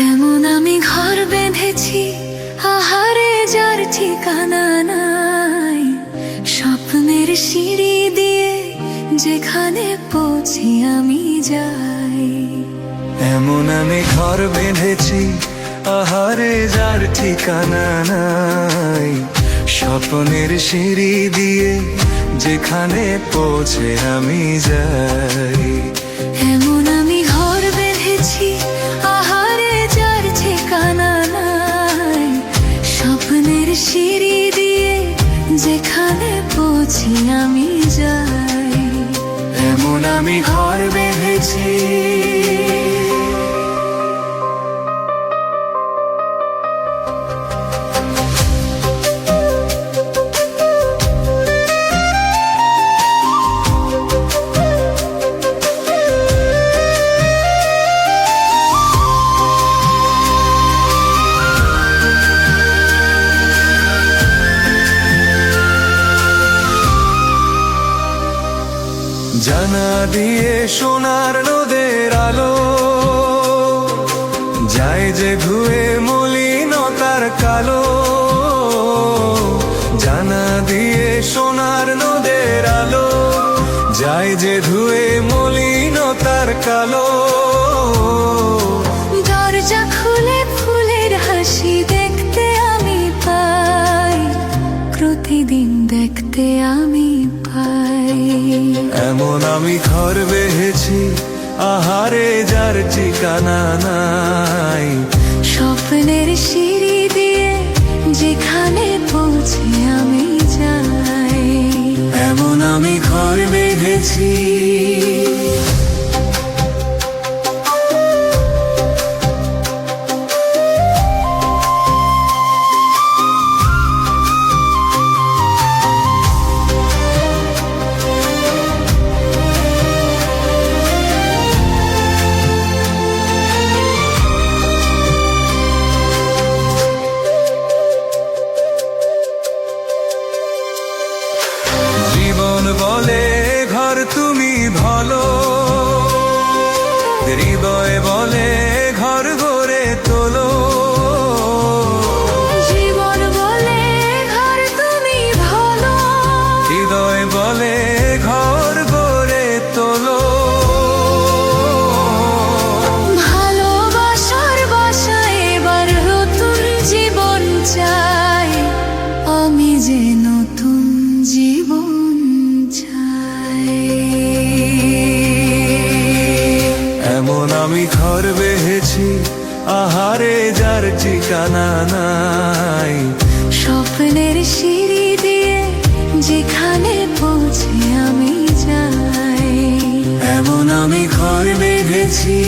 এমন আমি ঘর বেঁধেছি, আহারে যার ঠিকানা নাই। স্বপ্নের সিঁড়ি দিয়ে যেখানে পৌঁছি আমি যাই। এমন আমি ঘর বেঁধেছি, আহারে যার ঠিকানা নাই। স্বপ্নের সিঁড়ি দিয়ে যেখানে পৌঁছে আমি যাই। এমন আমি ঘর বেঁধেছি, আহারে যার ঠিকানা নাই। স্বপ্নের সিঁড়ি দিয়ে যেখানে পৌঁছি আমি যাই। এমন আমি ঘর বেঁধেছি। জানা দিয়ে সোনার নদের আলো যায় যে ধুয়ে মলিনতার কালো। জানা দিয়ে সোনার নদের আলো যায় যে ধুয়ে মলিনতার কালো। দরজা খুলে ফুলের হাসি দেখতে আমি পাই, প্রতিদিন দেখতে আমি পাই। এমন আমি ঘর বেঁধেছি, আহারে যার ঠিকানা নাই। স্বপ্নের সিঁড়ি দিয়ে যেখানে পৌঁছে আমি যাই। এমন আমি ঘর বেঁধেছি। জীবন বলে ঘর তুমি ভালো, হৃদয় বলে ঘর গড়ে তোলো। জীবন বলে ঘর তুমি ভালো, হৃদয় বলে ঘর গড়ে তোলো। ভালোবাসার বাসায় এবার নতুন জীবন চাই, আমি যে নতুন জীবন চাই। এমন আমি ঘর বেঁধেছি, আহারে যার ঠিকানা নাই। স্বপ্নের সিঁড়ি দিয়ে যেখানে পৌঁছে আমি যাই। এমন আমি ঘর বেঁধেছি।